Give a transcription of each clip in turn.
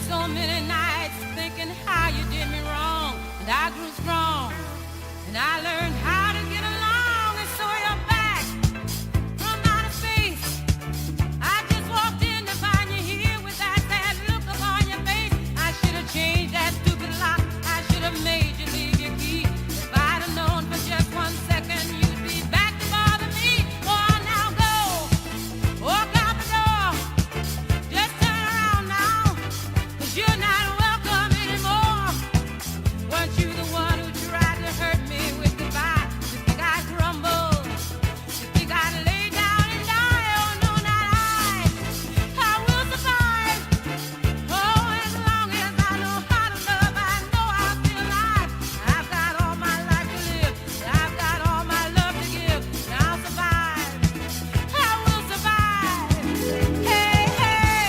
so many nights thinking how you did me wrong, and I grew strong, and I learned how to get along, and so you're back from outer space. I just walked in to find you here with that sad look upon your face. I should have changed that stupid lock. I should have made you leave your key. If I'd have known for just 1 second you'd be back to bother me. Oh, now go, walk out the door, just turn around now, 'cause you're not welcome anymore. Weren't you the one who tried to hurt me with goodbye? You think I'd crumble? You think I'd lay down and die? Oh no, not I. I will survive. Oh, as long as I know how to love, I know I'll be alive. I've got all my life to live. I've got all my love to give. And I'll survive. I will survive. Hey, hey.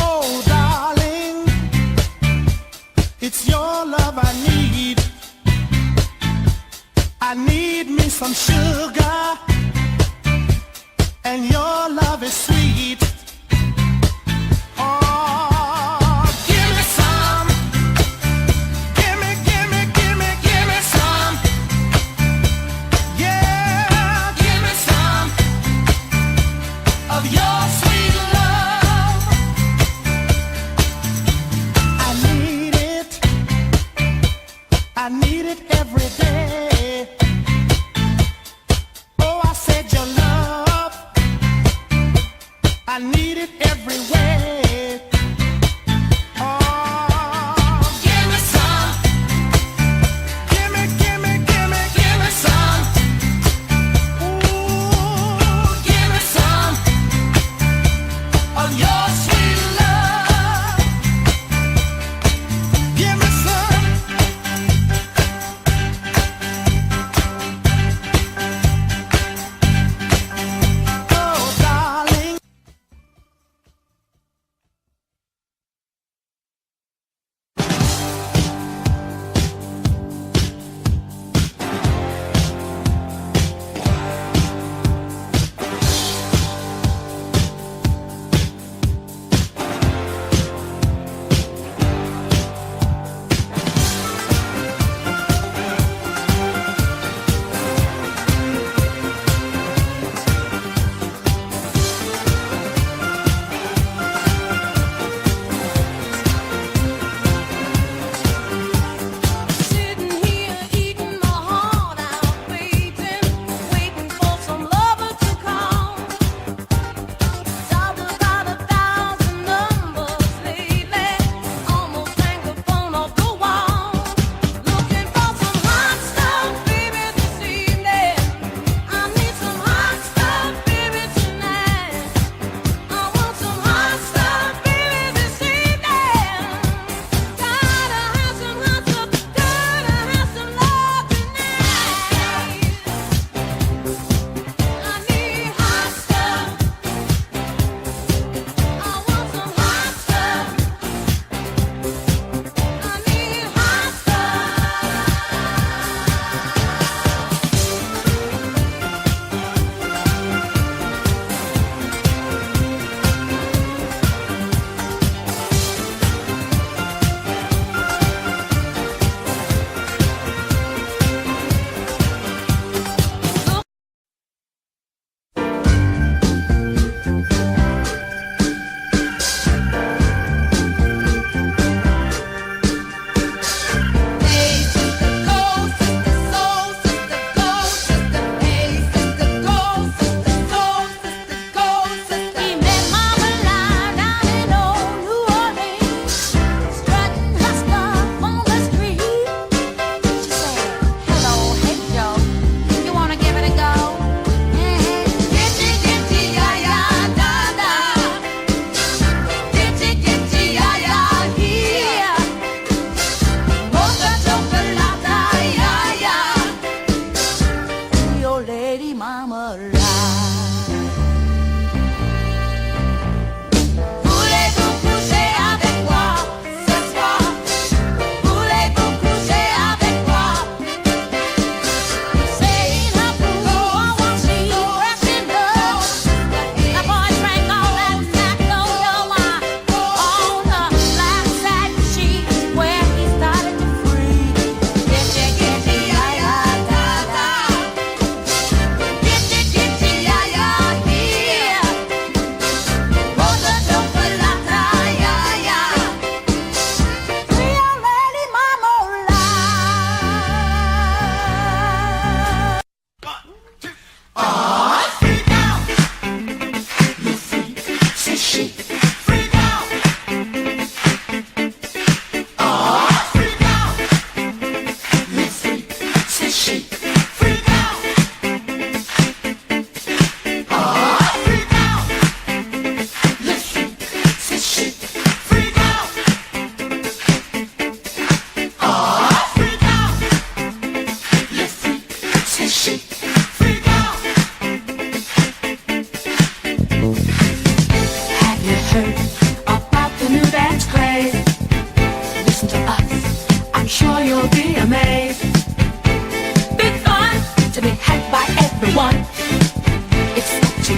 Oh, darling, it's your love I need. I need me some sugar, and your love is sweet. Oh, give me some. Give me, give me, give me, give me some. Yeah, give me some of your sweet love. I need it. I need it every day. Oh, I said your love. I need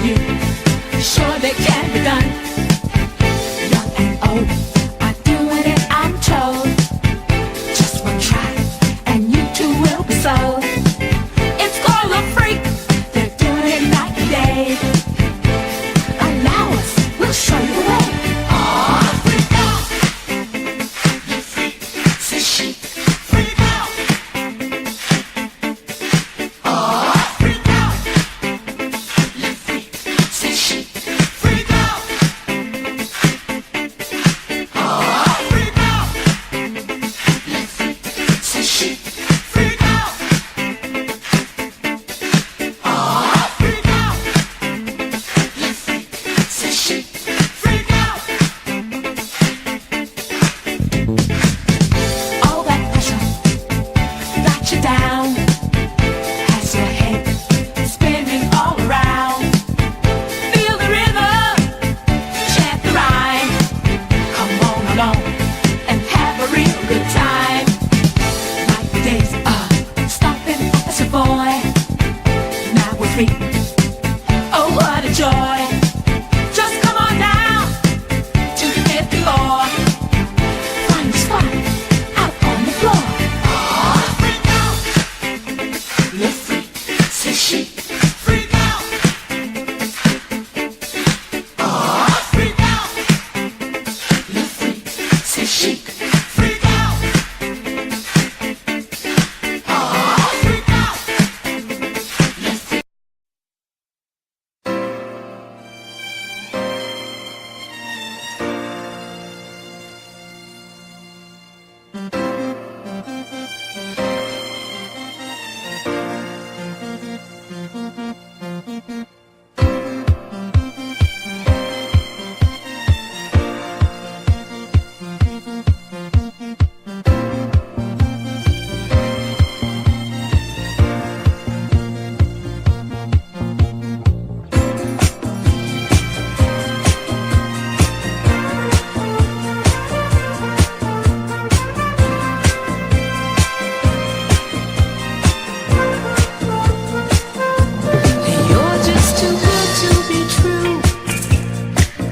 you. Sure they can be done. Young and old are doing it, I'm told. Just one try and you too will be sold. It's called a freak. They're doing it night and day. Allow us, we'll show you the way. Oh, freak out. You freak, says she. Freak out. Oh, freak out. You freak, says she. Freak out. Oh, freak out. You freak, says she. Freak out. Oh, freak out. You freak, says she. Freak out. All that pressure got you down. Has your head spinning all around. Feel the rhythm, chant the rhyme. Come on along and have a real good time. Like the days of stopping as a boy. Now we're free. Oh, what a joy. Just come on down to the fifth floor. Find a spot out on the floor. Oh, freak out. You're free, says she. Freak out. Oh, freak out. You're free, says she. Freak out. Oh, freak out. You're free. You're just too good to be true.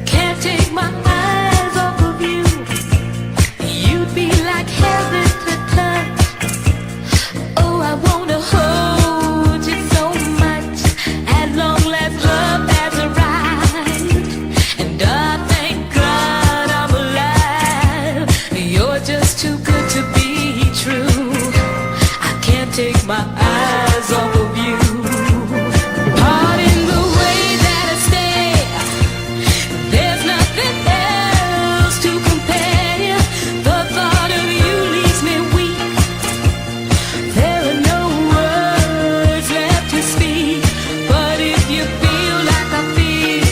Can't take my eyes off of you. You'd be like heaven to touch. Oh, I wanna hold you so much. At long last, love has arrived, and I thank God I'm alive. You're just too good to be true. I can't take my eyes off of you. Pardon the way that I stare. There's nothing else to compare. The thought of you leaves me weak. There are no words left to speak. But if you feel like I feel,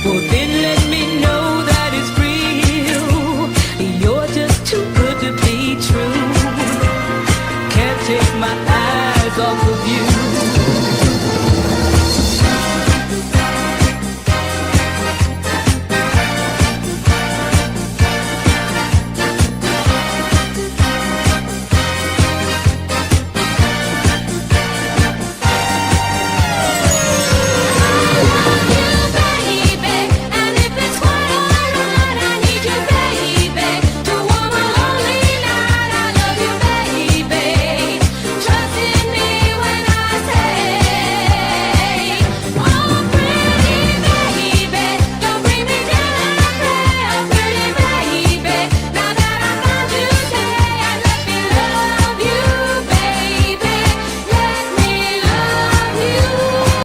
well then let me know that it's real. You're just too good to be true. Can't take my eyes off of you.